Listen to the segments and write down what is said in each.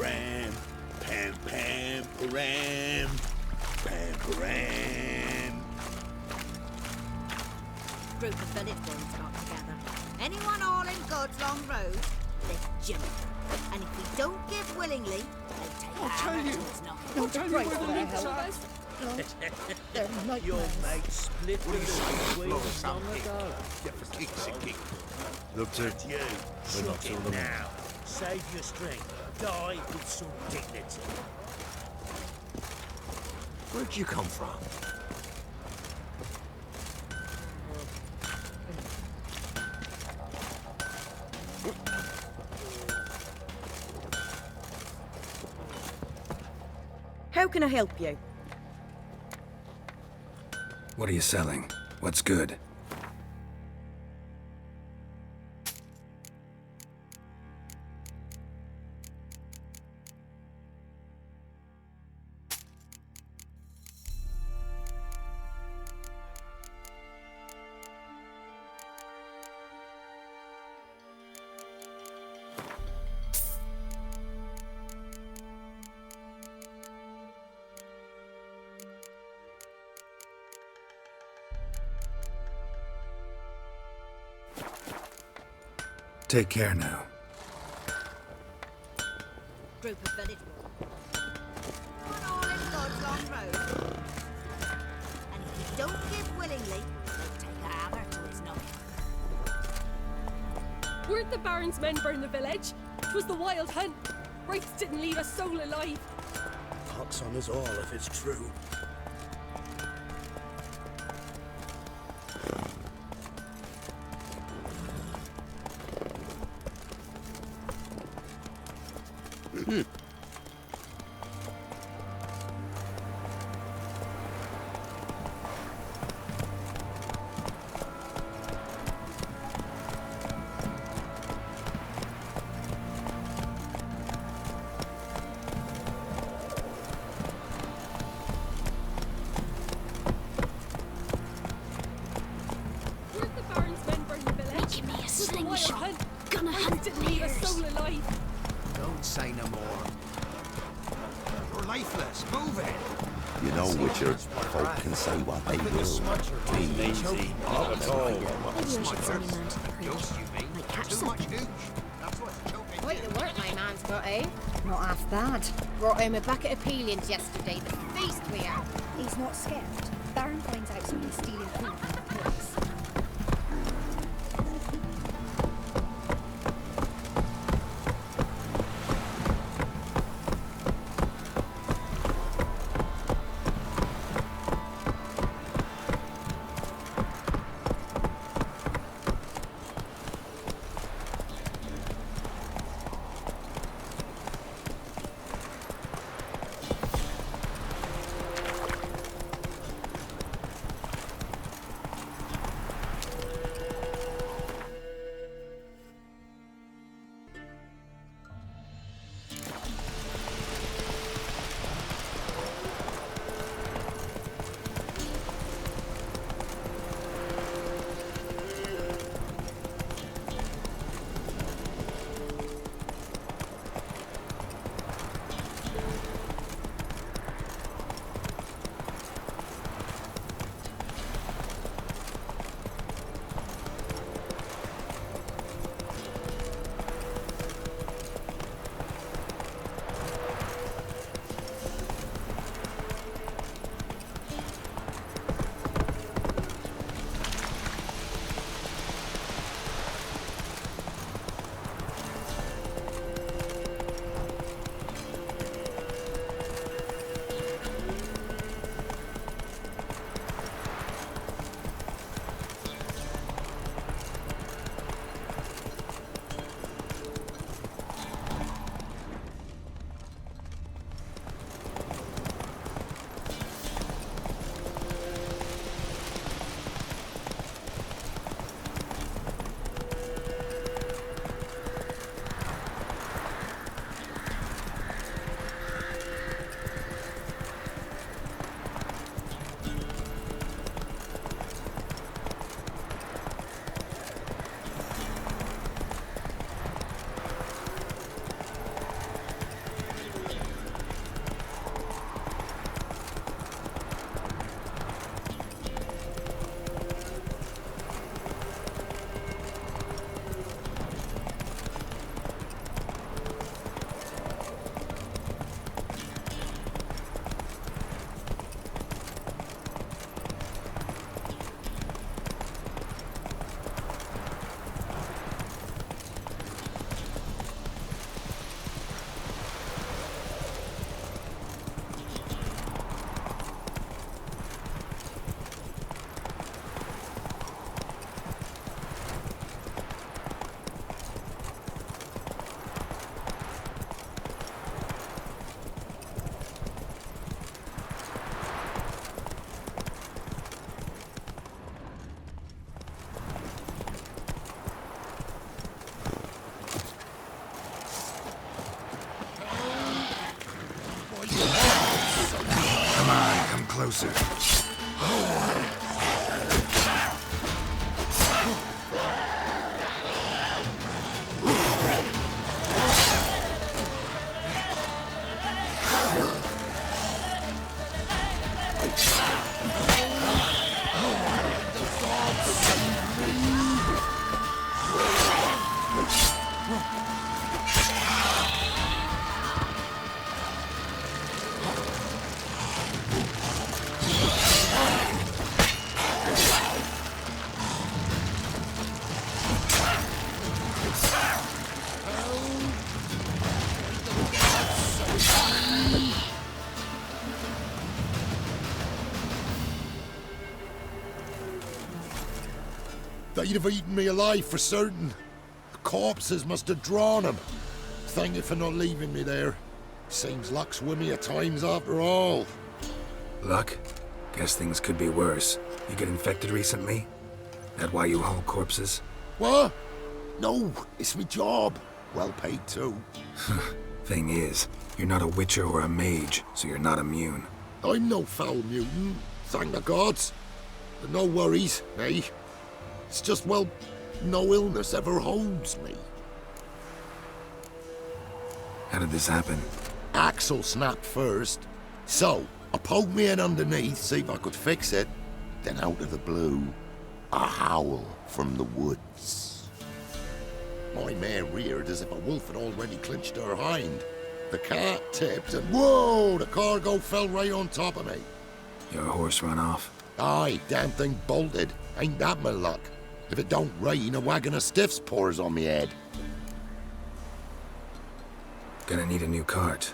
param, pam pam param, pam param. Group of village boys got together. Anyone all in God's long road? Let's jump. And if we don't give willingly, they take our attitudes not. I'll tell you where the links are. Your mate split What do you say? between Blow us some long kick. ago. Get for kicks and kick. Look, sir, You, we're not chuck it till the now. Save your strength. Die with some dignity. Where'd you come from? How can I help you? What are you selling? What's good? Take care now. Group of village boys. Anyone all in God's long road? And if we don't give willingly, they take our attitudes not. Weren't the Baron's men burn the village? 'Twas the wild hunt. Wraiths didn't leave a soul alive. Pox on us all if it's true. Weren't the Baron's men burn the village? Give me a 'Twas the wild slingshot. hunt. Gonna Wraiths hunt didn't leave a bears. soul alive. Don't say no more. You're lifeless. Move it. You know, Witcher, folk can say what they will. Easy, not at all. Maybe I should send a man to the creek. Dose, you mean? Might catch Too much something. hooch. That's what's choking Quite you. the work my man's got, eh? Not half bad. Brought home a bucket of peelings yesterday. The feast we had. He's not scared. Baron finds out someone's stealing food from the pigs. closer. They'd have eaten me alive for certain. The corpses must have drawn him. Thank you for not leaving me there. Seems luck's with me at times after all. Luck? Guess things could be worse. You get infected recently? That why you haul corpses? What? No, it's my job. Well paid too. Thing is, you're not a witcher or a mage, so you're not immune. I'm no foul mutant, thank the gods. But no worries, eh? It's just, well, no illness ever holds me. How did this happen? Axle snapped first. So, I poked me in underneath, see if I could fix it. Then out of the blue, a howl from the woods. My mare reared as if a wolf had already clinched her hind. The cart tipped and whoa, the cargo fell right on top of me. Your horse run off? Aye, damn thing bolted. Ain't that my luck? If it don't rain, a wagon of stiffs pours on me head. Gonna need a new cart.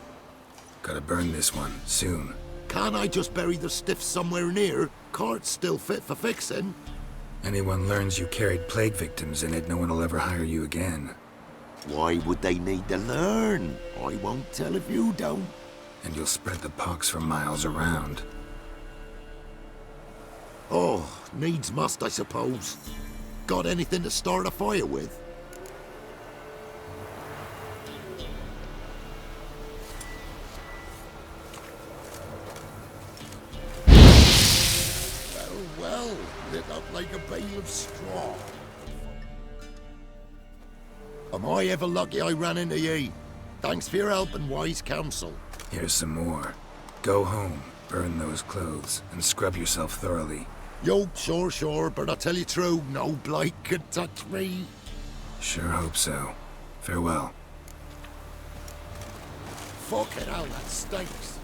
Gotta burn this one, soon. Can't I just bury the stiffs somewhere near? Cart's still fit for fixing. Anyone learns you carried plague victims in it, no one will ever hire you again. Why would they need to learn? I won't tell if you don't. And you'll spread the pox for miles around. Oh, needs must, I suppose. Got anything to start a fire with? Well, lit up like a bale of straw. Am I ever lucky I ran into ye? Thanks for your help and wise counsel. Here's some more. Go home, burn those clothes, and scrub yourself thoroughly. Yo, sure, but I tell you true, no blight could touch me. Sure hope so. Farewell. Fucking hell, that stinks.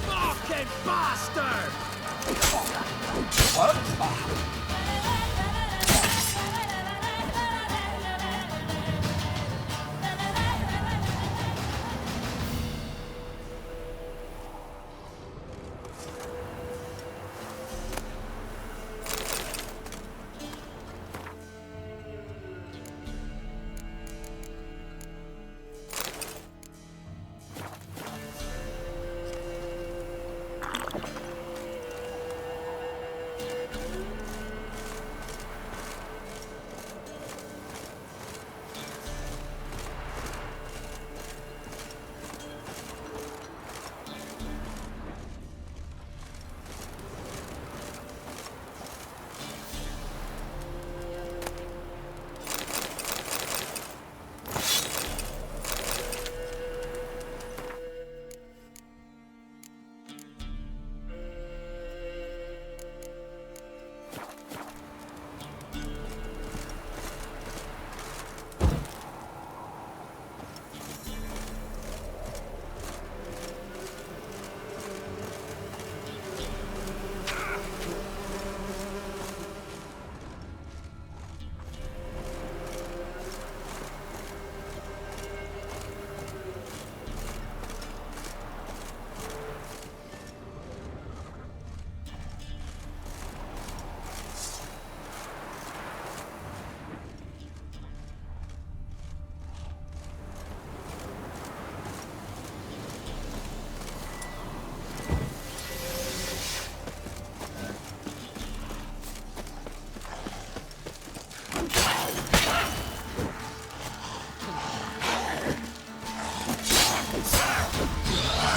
Fucking bastard!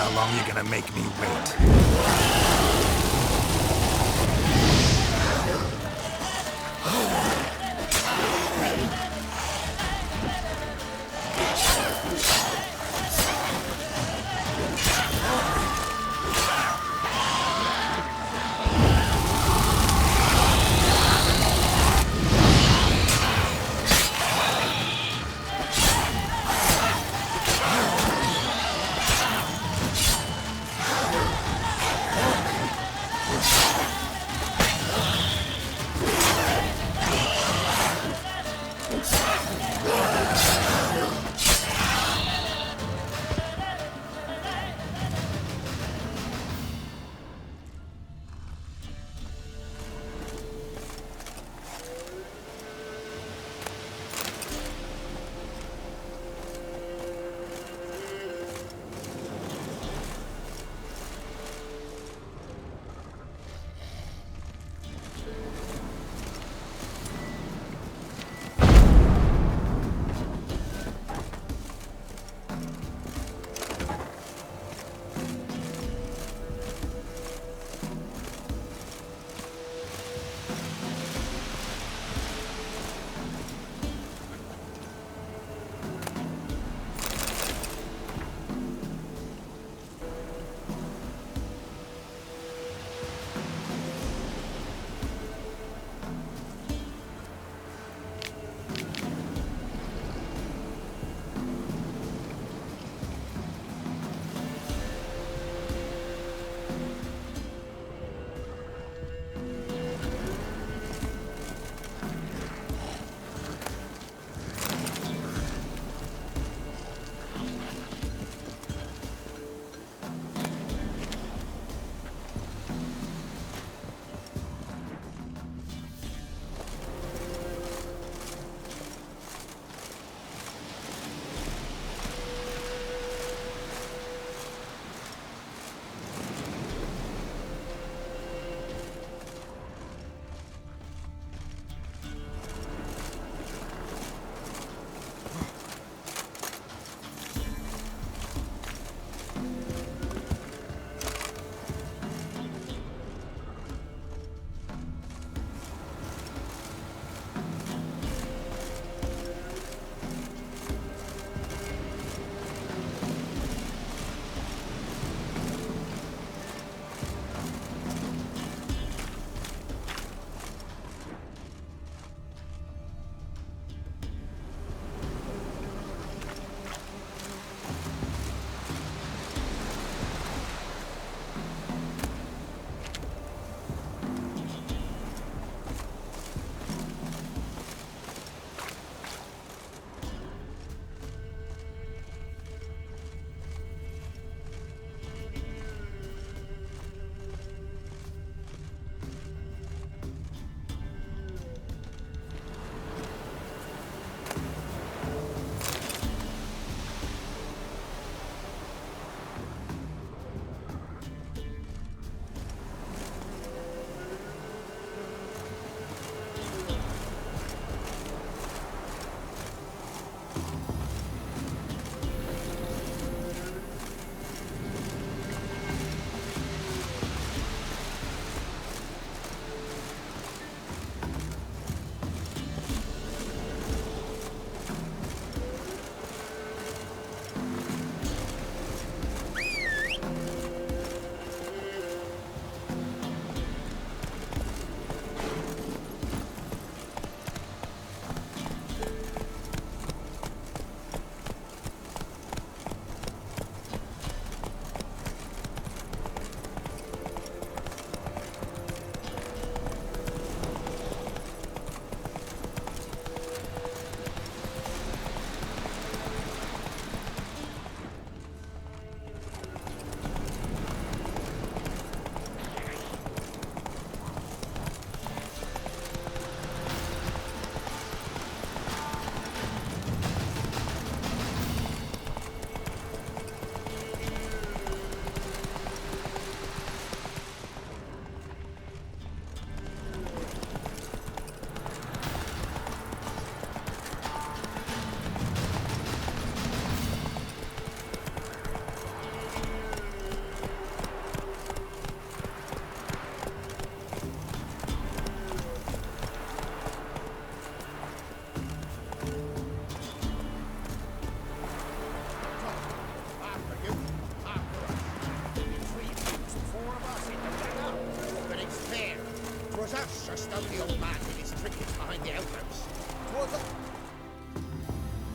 How long you gonna make me wait?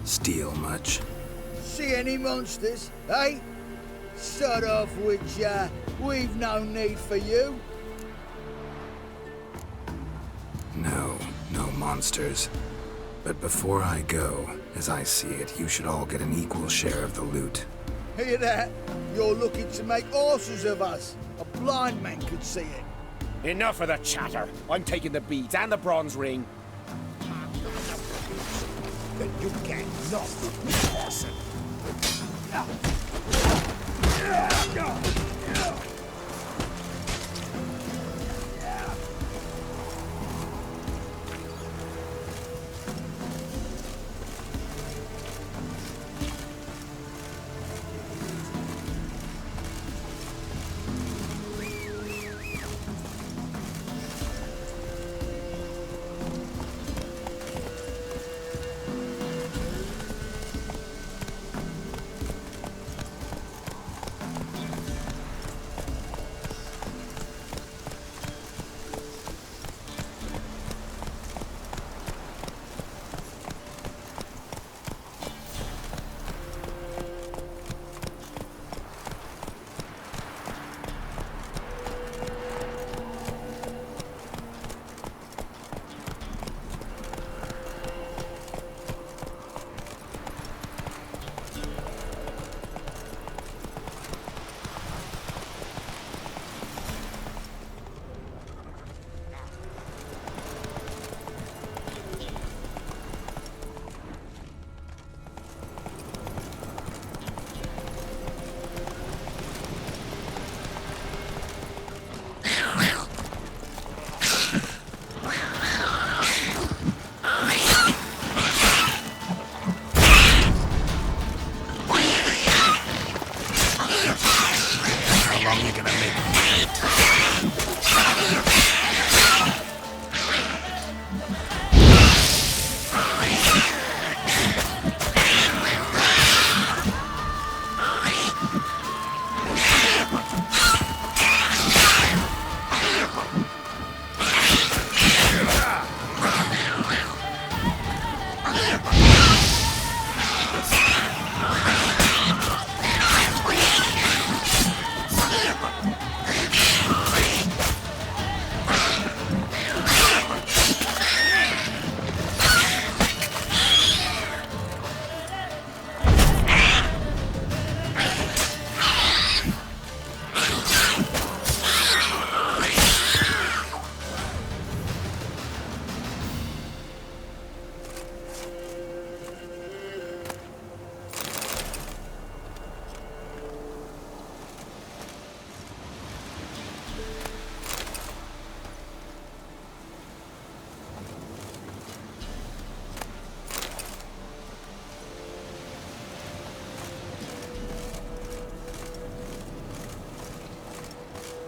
Steal much? See any monsters, eh? Sort of which, we've no need for you. No monsters. But before I go, as I see it, you should all get an equal share of the loot. Hear that? You're looking to make horses of us. A blind man could see it. Enough of the chatter. I'm taking the beads and the bronze ring. Then you get lost, person.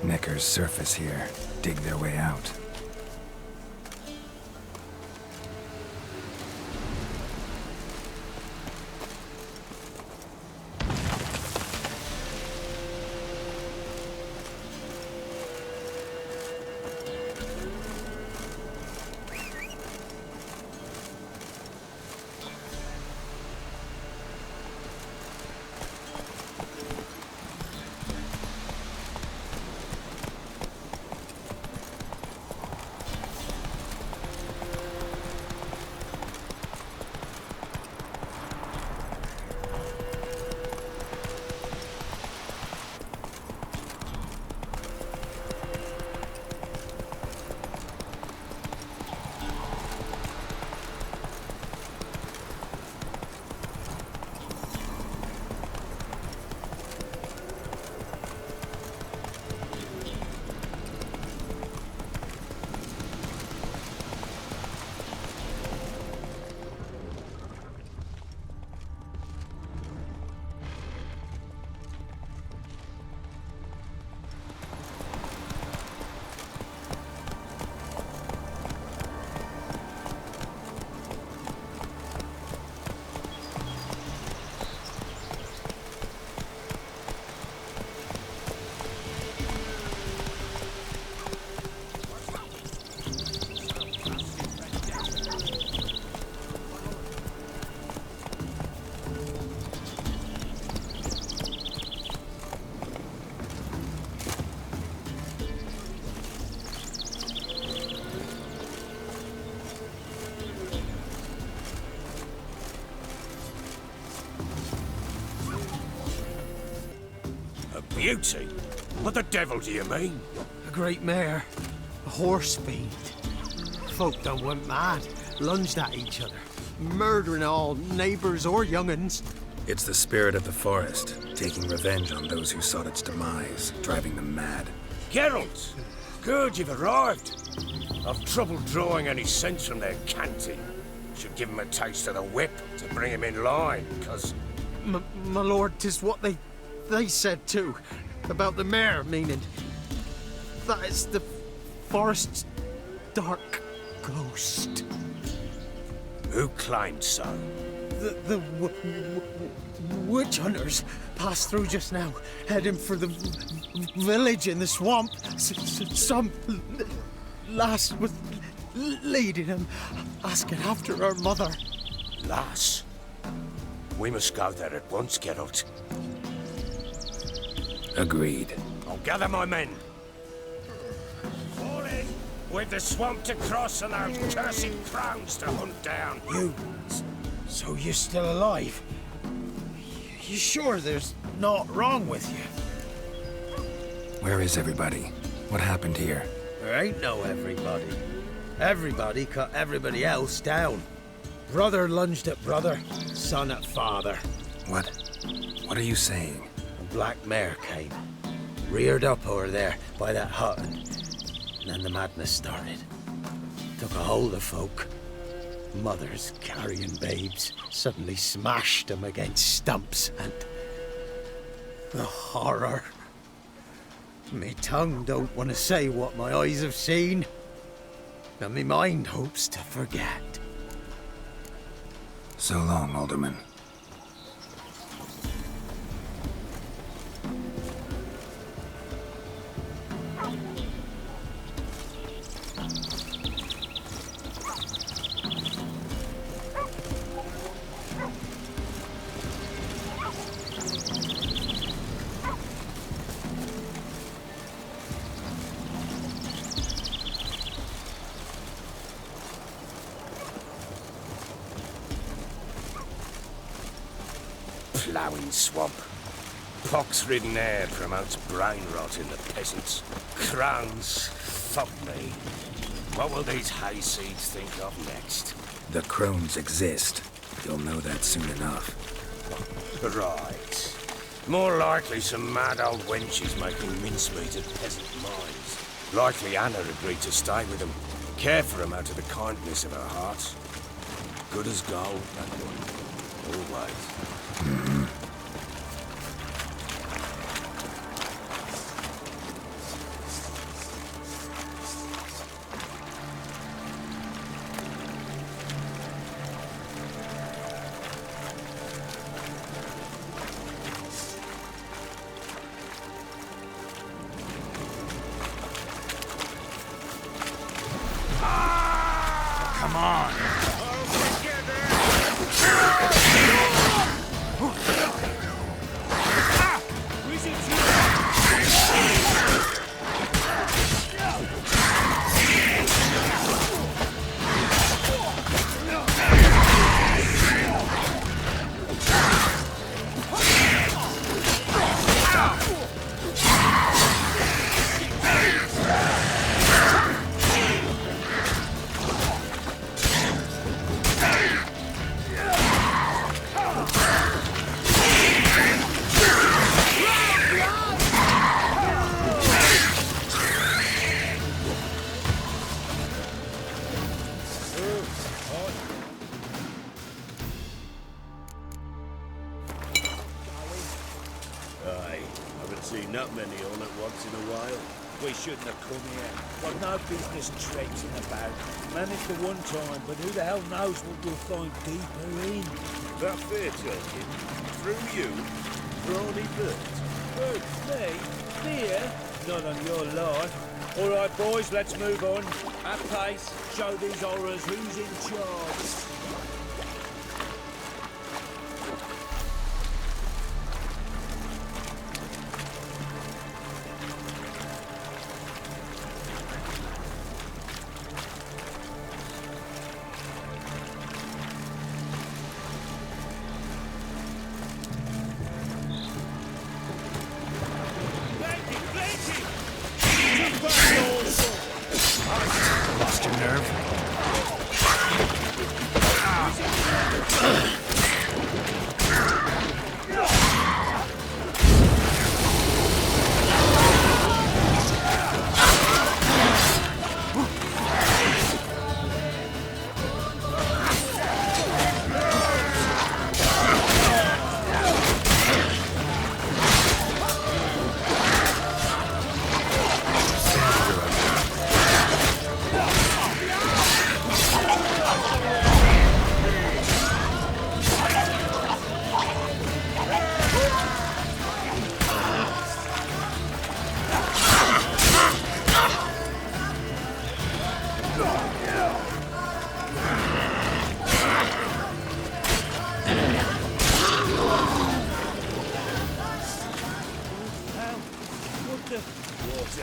Neckers surface here, dig their way out. beauty? What the devil do you mean? A great mare. A horse fiend. Folk done went mad, lunged at each other, murdering all neighbours or young'uns. It's the spirit of the forest, taking revenge on those who sought its demise, driving them mad. Geralt! Good, you've arrived. I've trouble drawing any sense from their canting. Should give him a taste of the whip to bring him in line, cause... My lord, 'tis what they said too, about the mare, meaning that is the forest's dark ghost. Who claimed so? The witch hunters passed through just now, heading for the village in the swamp. Some lass was leading them, asking after her mother. Lass? We must go there at once, Geralt. Agreed. I'll gather my men. Fall in! With the swamp to cross and our cursed Crones to hunt down. You... So you're still alive? You sure there's naught wrong with you? Where is everybody? What happened here? There ain't no everybody. Everybody cut everybody else down. Brother lunged at brother, son at father. What? What are you saying? A black mare came, reared up over there by that hut, and then the madness started. Took a hold of folk. Mothers carrying babes suddenly smashed them against stumps, and the horror. Me tongue don't want to say what my eyes have seen, and me mind hopes to forget. So long, Alderman. Ploughing swamp. Pox-ridden air promotes brain rot in the peasants. Crowns, fuck me. What will these hayseeds think of next? The Crones exist. You'll know that soon enough. Right. More likely some mad old wenches making mincemeat at peasant mines. Likely Anna agreed to stay with them, care for them out of the kindness of her heart. Good as gold, that one. Always. Come on. Not many all at once in a while. We shouldn't have come here. Got no business traipsing about. Managed the one time, but who the hell knows what we'll find deeper in? That fair talking? Through you? Brawny bird? Who? Me? Here? Not on your life. All right, boys, let's move on. At pace, show these horrors who's in charge.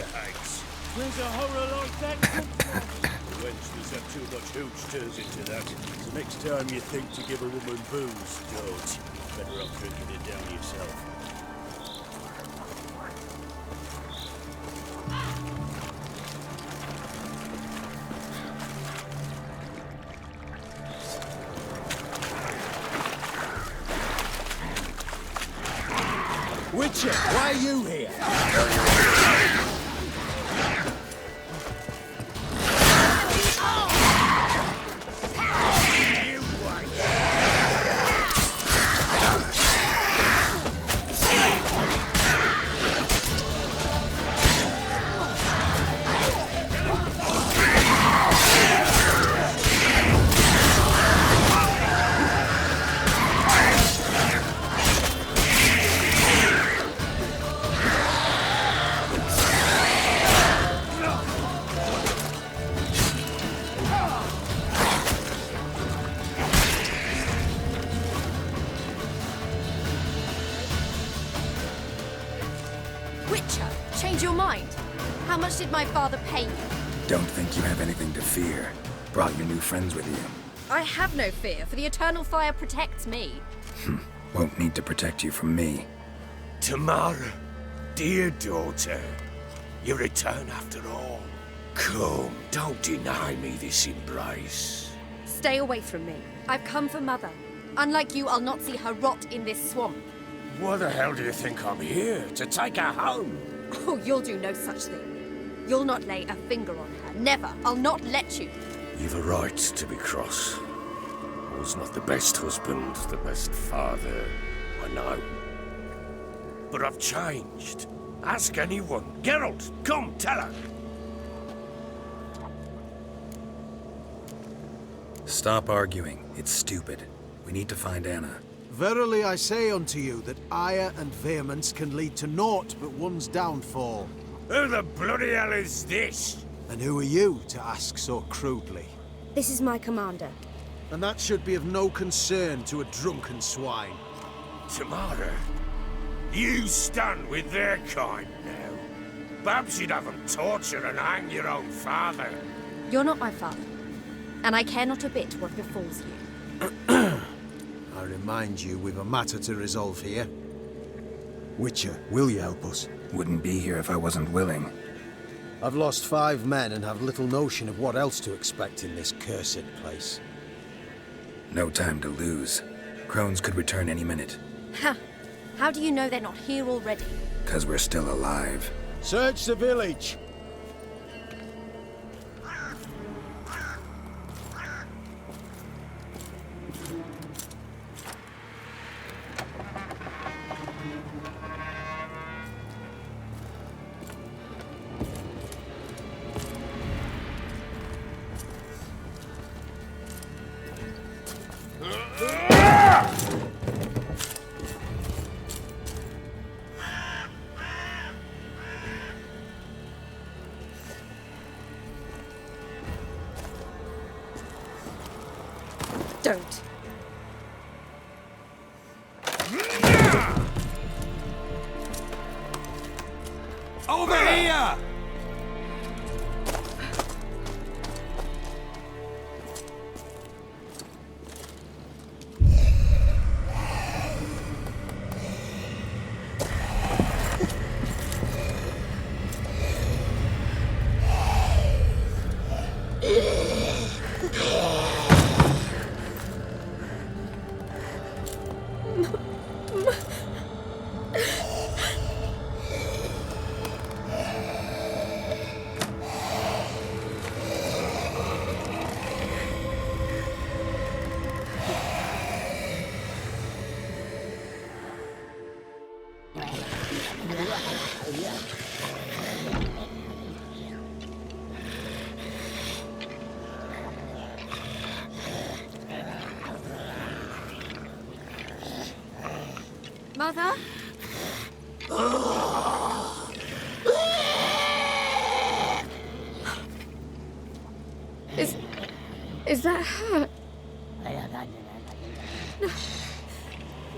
hags. Where's a horror like that come from? The wenches have too much hooch turns into that. So next time you think to give a woman booze, don't. Better off drinking it down yourself. Witcher, why are you here? Change your mind? How much did my father pay you? Don't think you have anything to fear. Brought your new friends with you. I have no fear, for the eternal fire protects me. Won't need to protect you from me. Tamara, dear daughter, you return after all. Come, don't deny me this embrace. Stay away from me. I've come for Mother. Unlike you, I'll not see her rot in this swamp. Why the hell do you think I'm here? To take her home? Oh, you'll do no such thing. You'll not lay a finger on her. Never. I'll not let you. You've a right to be cross. I was not the best husband, the best father, I know. But I've changed. Ask anyone. Geralt, come, tell her. Stop arguing. It's stupid. We need to find Anna. Verily I say unto you that ire and vehemence can lead to naught but one's downfall. Who the bloody hell is this? And who are you to ask so crudely? This is my commander. And that should be of no concern to a drunken swine. Tamara, you stand with their kind now. Perhaps you'd have them torture and hang your own father. You're not my father, and I care not a bit what befalls you. I remind you, we've a matter to resolve here. Witcher, will you help us? Wouldn't be here if I wasn't willing. I've lost 5 men and have little notion of what else to expect in this cursed place. No time to lose. Crones could return any minute. Ha! How do you know they're not here already? 'Cause we're still alive. Search the village! Don't. Over here! Mother? Is that her? No.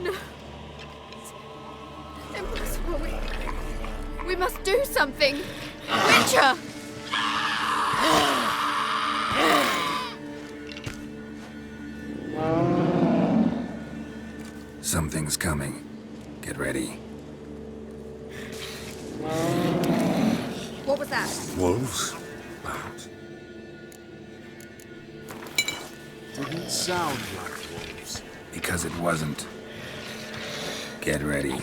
No. It's impossible. We must do something. Witcher! Something's coming. Get ready. What was that? Wolves? Didn't sound like wolves. Because it wasn't. Get ready.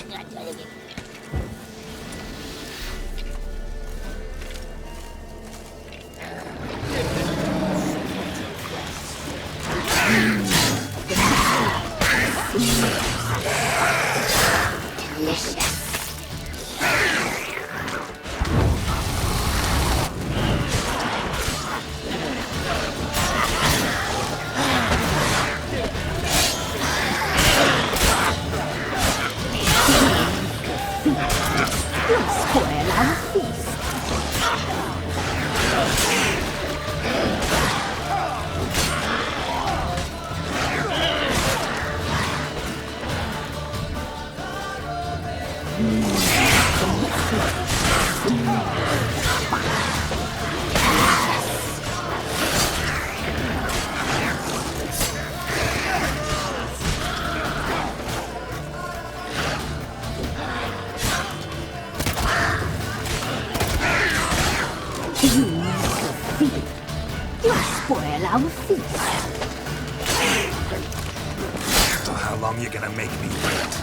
So how long you gonna make me wait?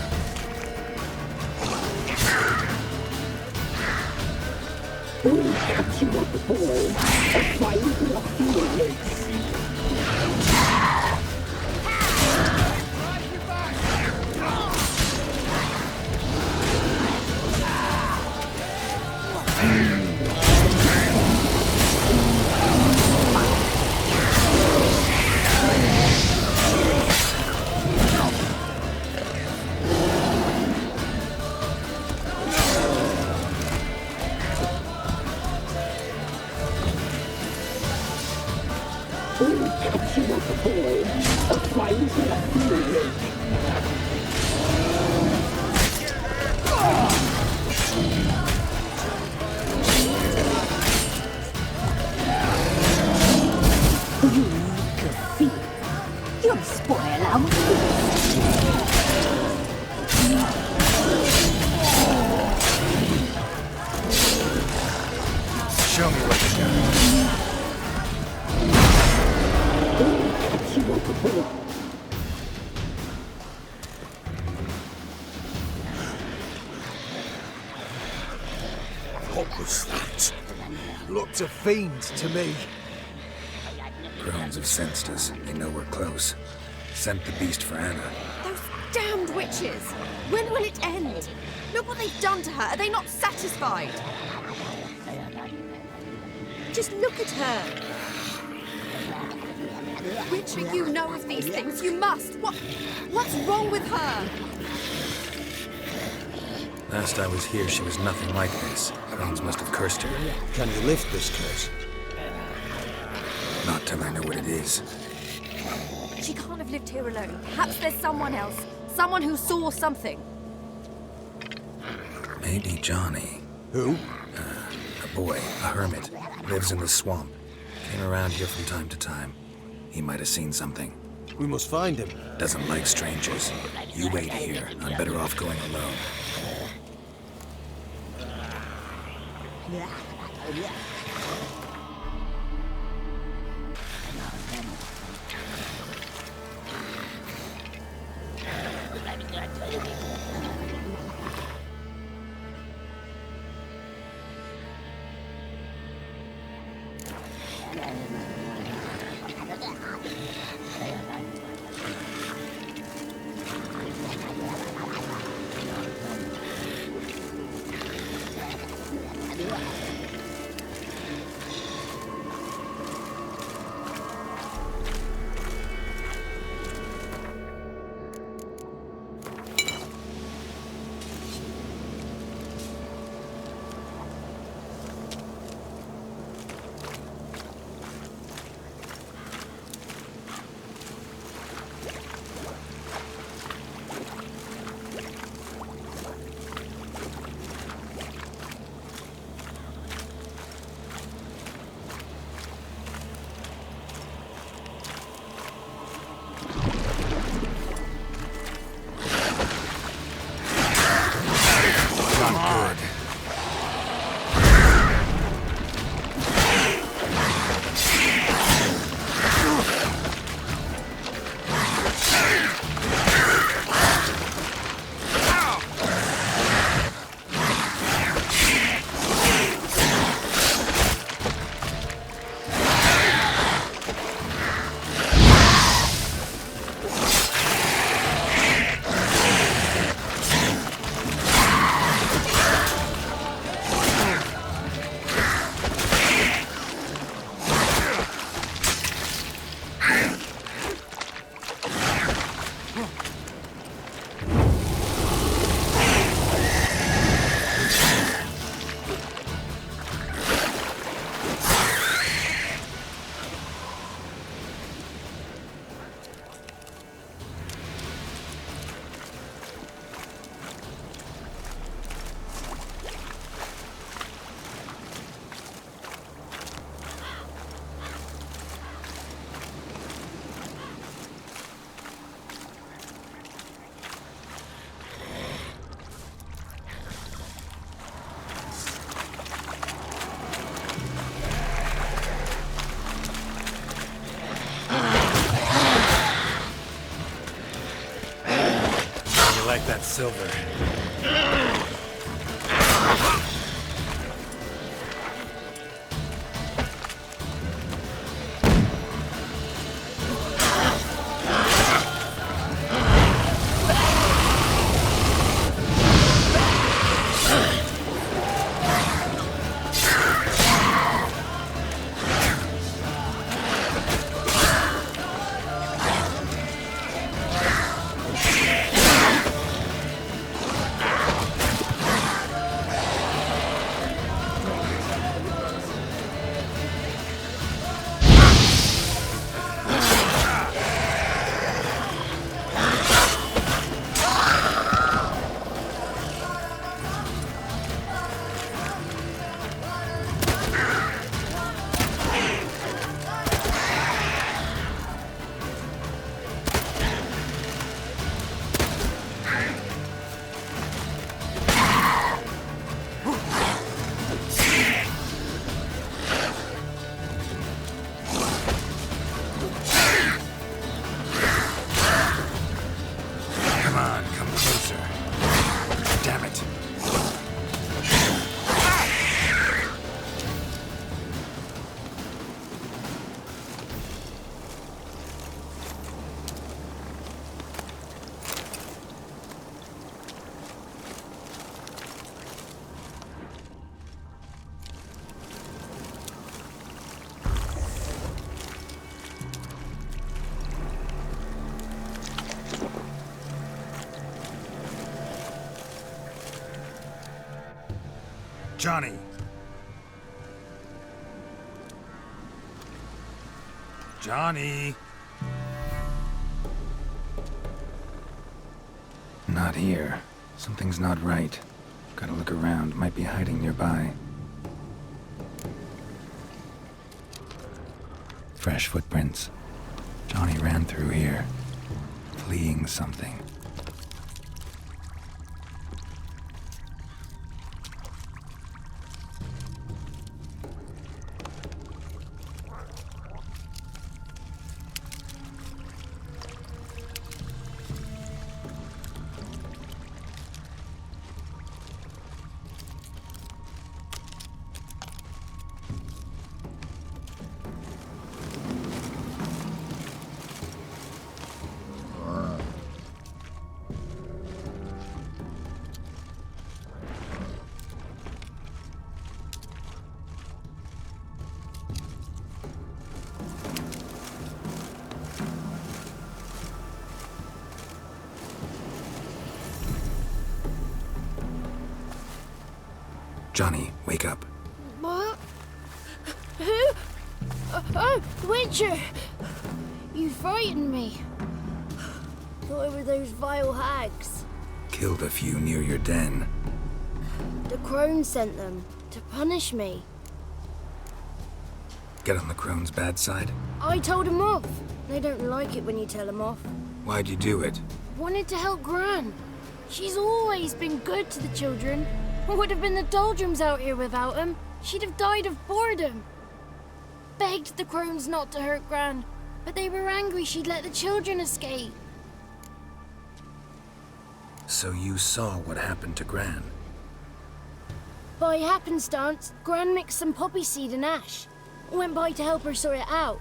Show me what you got. What was that? Looked a fiend to me. Crones have sensed us. They know we're close. Sent the beast for Anna. Those damned witches! When will it end? Look what they've done to her. Are they not satisfied? Just look at her. Witcher, you know of these things. You must. What's wrong with her? Last I was here, she was nothing like this. Crones must have cursed her. Can you lift this curse? Not till I know what it is. She can't have lived here alone. Perhaps there's someone else. Someone who saw something. Maybe Johnny. Who? A boy, a hermit. Lives in the swamp. Came around here from time to time. He might have seen something. We must find him. Doesn't like strangers. You wait here. I'm better off going alone. I like that silver. Johnny. Johnny. Not here. Something's not right. Gotta look around. Might be hiding nearby. Fresh footprints. Johnny ran through here, fleeing something. Johnny, wake up. What? Who? Oh, Witcher! You frightened me. Thought it were those vile hags. Killed a few near your den. The Crones sent them to punish me. Get on the Crone's bad side? I told them off. They don't like it when you tell them off. Why'd you do it? Wanted to help Gran. She's always been good to the children. What would have been the doldrums out here without him? She'd have died of boredom. Begged the Crones not to hurt Gran, but they were angry she'd let the children escape. So you saw what happened to Gran? By happenstance, Gran mixed some poppy seed and ash. Went by to help her sort it out.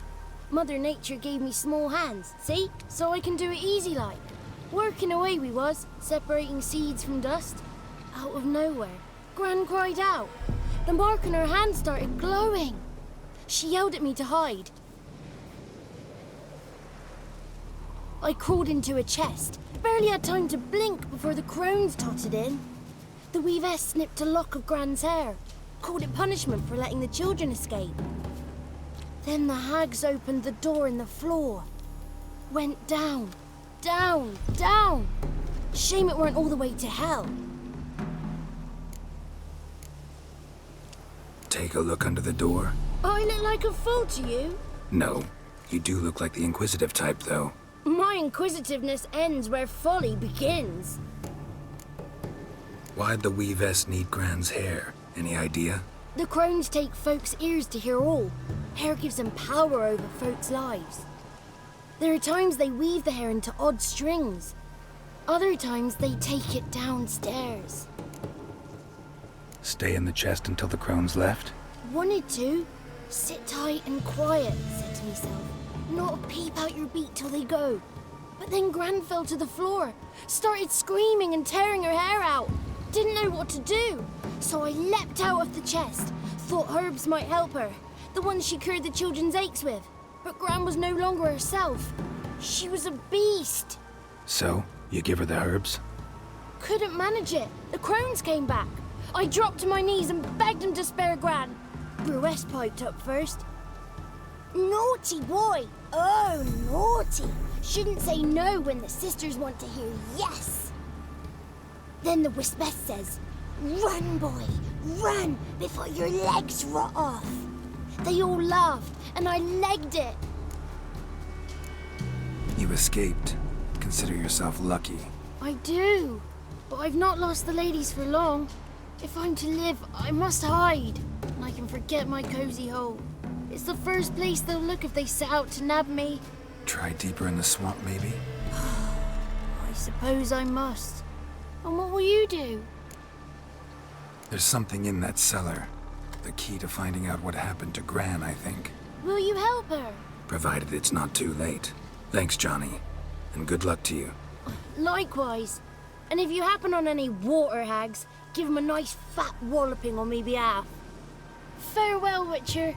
Mother Nature gave me small hands, see? So I can do it easy like. Working away we was, separating seeds from dust. Out of nowhere, Gran cried out. The mark on her hand started glowing. She yelled at me to hide. I crawled into a chest. Barely had time to blink before the Crones totted in. The weavess snipped a lock of Gran's hair. Called it punishment for letting the children escape. Then the hags opened the door in the floor. Went down, down, down. Shame it weren't all the way to hell. Take a look under the door. I look like a fool to you? No. You do look like the inquisitive type, though. My inquisitiveness ends where folly begins. Why'd the weavess need Gran's hair? Any idea? The Crones take folks' ears to hear all. Hair gives them power over folks' lives. There are times they weave the hair into odd strings. Other times they take it downstairs. Stay in the chest until the crones left? Wanted to. Sit tight and quiet, said to myself. Not a peep out your beat till they go. But then Gran fell to the floor, started screaming and tearing her hair out. Didn't know what to do. So I leapt out of the chest. Thought herbs might help her. The ones she cured the children's aches with. But Gran was no longer herself. She was a beast. So, you give her the herbs? Couldn't manage it. The crones came back. I dropped to my knees and begged him to spare Gran. Bruce piped up first. Naughty boy! Oh, naughty! Shouldn't say no when the sisters want to hear yes. Then the Wispess says, run, boy, run before your legs rot off. They all laughed, and I legged it. You escaped. Consider yourself lucky. I do, but I've not lost the ladies for long. If I'm to live, I must hide, and I can forget my cozy hole. It's the first place they'll look if they set out to nab me. Try deeper in the swamp, maybe? I suppose I must. And what will you do? There's something in that cellar. The key to finding out what happened to Gran, I think. Will you help her? Provided it's not too late. Thanks, Johnny. And good luck to you. Likewise. And if you happen on any water hags, give them a nice fat walloping on me behalf. Farewell, Witcher.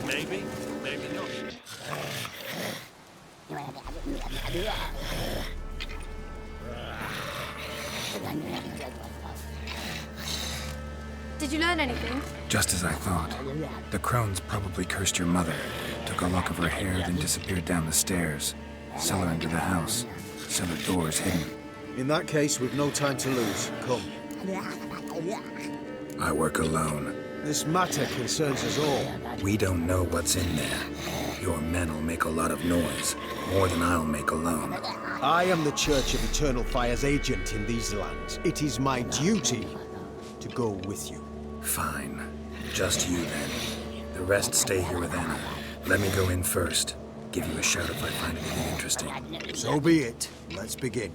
Maybe, maybe not. Did you learn anything? Just as I thought. The crones probably cursed your mother, took a lock of her hair, then disappeared down the stairs. Cellar into the house. Cellar doors hidden. In that case, we've no time to lose. Come. I work alone. This matter concerns us all. We don't know what's in there. Your men'll make a lot of noise. More than I'll make alone. I am the Church of Eternal Fire's agent in these lands. It is my duty to go with you. Fine. Just you then. The rest stay here with Anna. Let me go in first. Give you a shout if I find anything interesting. So be it. Let's begin.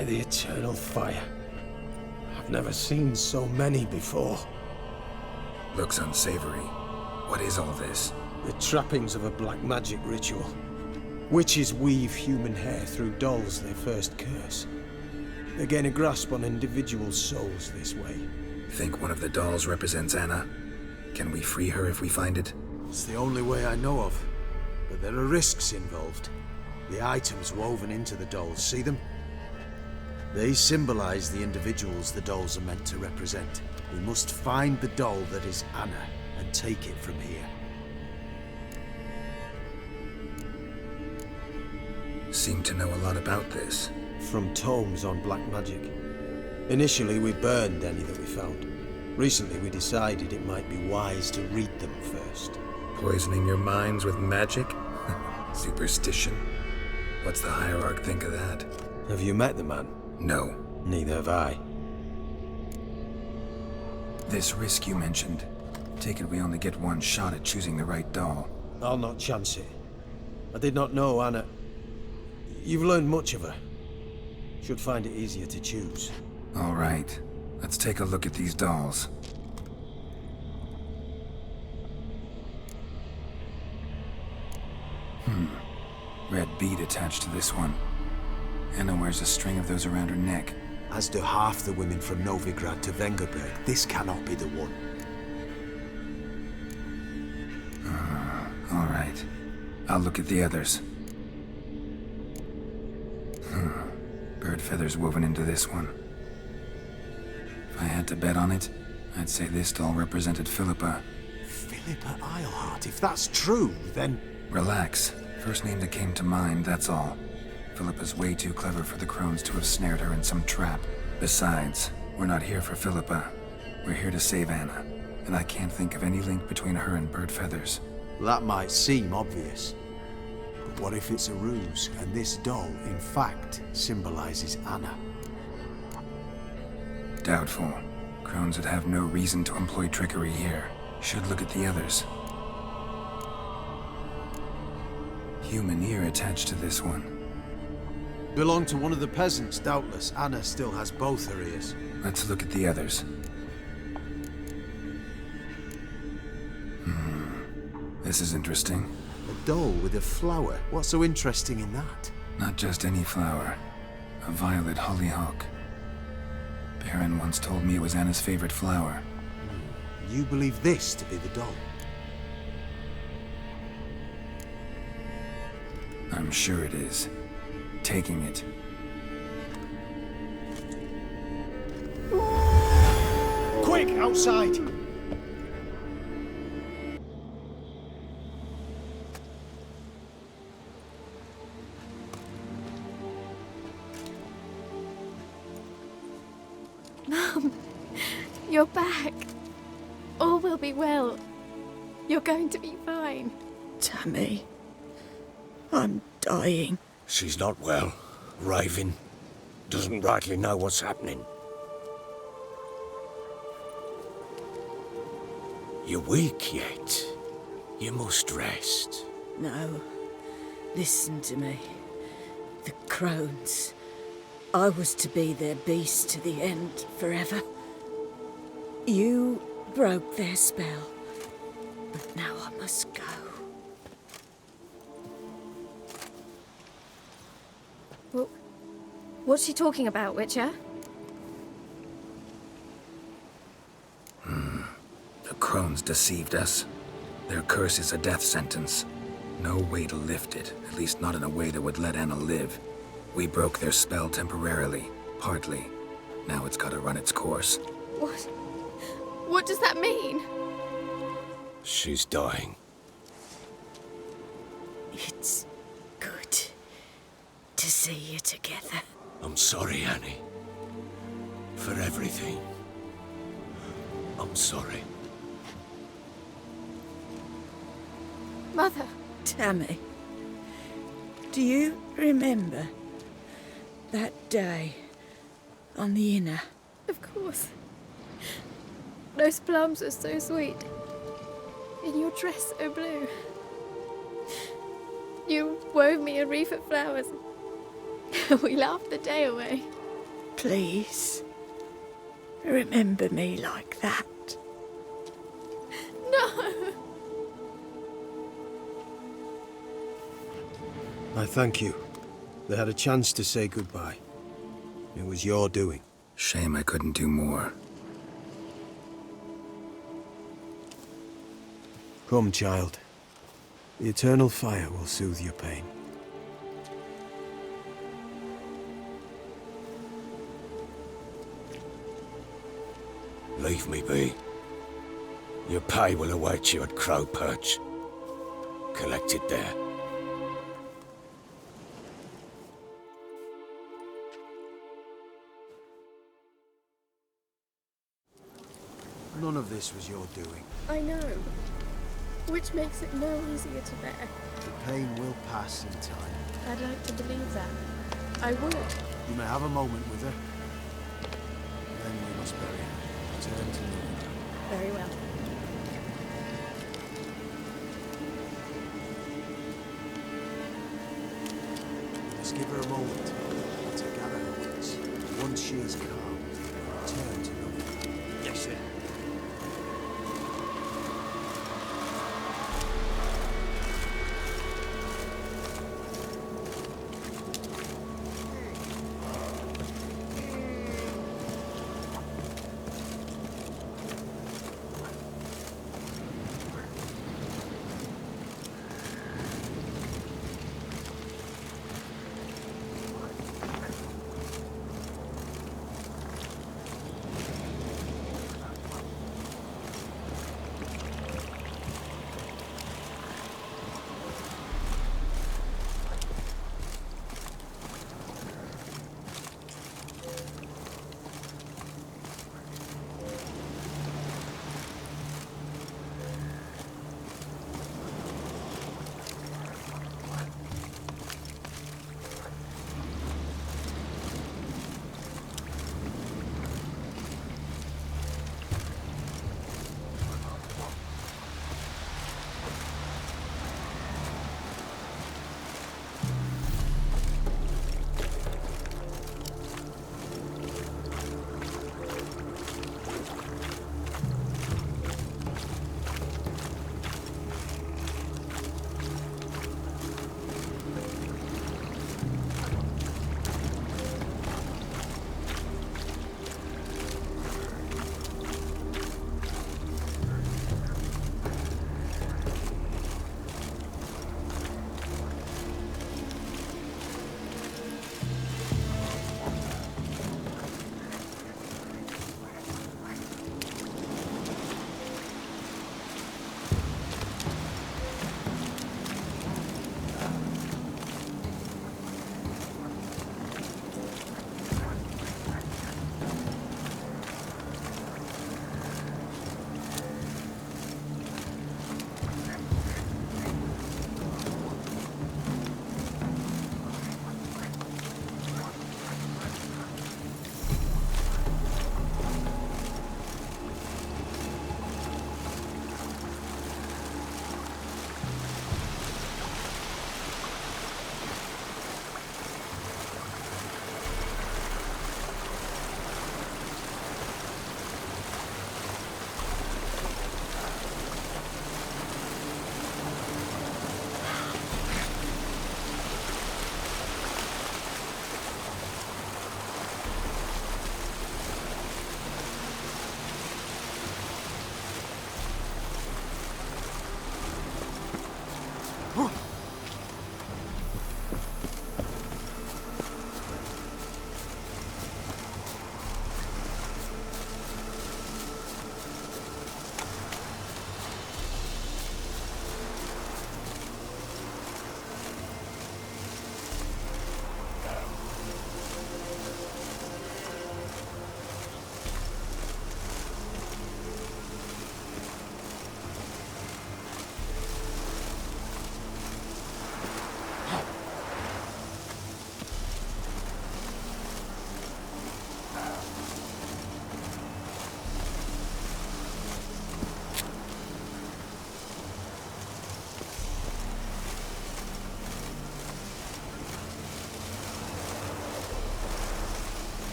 By the eternal fire. I've never seen so many before. Looks unsavory. What is all this? The trappings of a black magic ritual. Witches weave human hair through dolls they first curse. They gain a grasp on individual souls this way. Think one of the dolls represents Anna? Can we free her if we find it? It's the only way I know of. But there are risks involved. The items woven into the dolls, see them? They symbolize the individuals the dolls are meant to represent. We must find the doll that is Anna and take it from here. Seem to know a lot about this. From tomes on black magic. Initially, we burned any that we found. Recently, we decided it might be wise to read them first. Poisoning your minds with magic? Superstition. What's the hierarch think of that? Have you met the man? No. Neither have I. This risk you mentioned. Take it we only get one shot at choosing the right doll. I'll not chance it. I did not know Anna. You've learned much of her. Should find it easier to choose. All right. Let's take a look at these dolls. Red bead attached to this one. Anna wears a string of those around her neck. As do half the women from Novigrad to Vengerberg. This cannot be the one. All right. I'll look at the others. Bird feathers woven into this one. If I had to bet on it, I'd say this doll represented Philippa. Philippa Eilhart, if that's true, then... Relax. First name that came to mind, that's all. Philippa's way too clever for the Crones to have snared her in some trap. Besides, we're not here for Philippa. We're here to save Anna, and I can't think of any link between her and bird feathers. That might seem obvious. But what if it's a ruse, and this doll, in fact, symbolizes Anna? Doubtful. Crones would have no reason to employ trickery here. Should look at the others. Human ear attached to this one. Belonged to one of the peasants, doubtless. Anna still has both her ears. Let's look at the others. This is interesting. A doll with a flower. What's so interesting in that? Not just any flower. A violet hollyhock. Baron once told me it was Anna's favorite flower. You believe this to be the doll? I'm sure it is. Taking it. Quick, outside! Mum, you're back. All will be well. You're going to be fine. Tammy, I'm dying. She's not well. Raving. Doesn't rightly know what's happening. You're weak yet. You must rest. No. Listen to me. The Crones. I was to be their beast to the end, forever. You broke their spell. But now I must go. Well, what's she talking about, Witcher? The Crones deceived us. Their curse is a death sentence. No way to lift it, at least not in a way that would let Anna live. We broke their spell temporarily, partly. Now it's gotta run its course. What? What does that mean? She's dying. It's good to see you together. I'm sorry, Annie. For everything. I'm sorry. Mother. Tammy, do you remember that day on the Inner? Of course. Those plums are so sweet. In your dress so blue. You wove me a wreath of flowers. We laughed the day away. Please, remember me like that. No! I thank you. They had a chance to say goodbye. It was your doing. Shame I couldn't do more. Come, child. The eternal fire will soothe your pain. Leave me be. Your pay will await you at Crow Perch. Collect it there. None of this was your doing. I know. Which makes it no easier to bear. The pain will pass in time. I'd like to believe that. I would. You may have a moment with her. Then we must bury her. Turn to me. Very well. Just give her a moment. To gather her wits. Once she is calmed, turn to me. Yes, sir.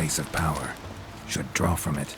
place of power, should draw from it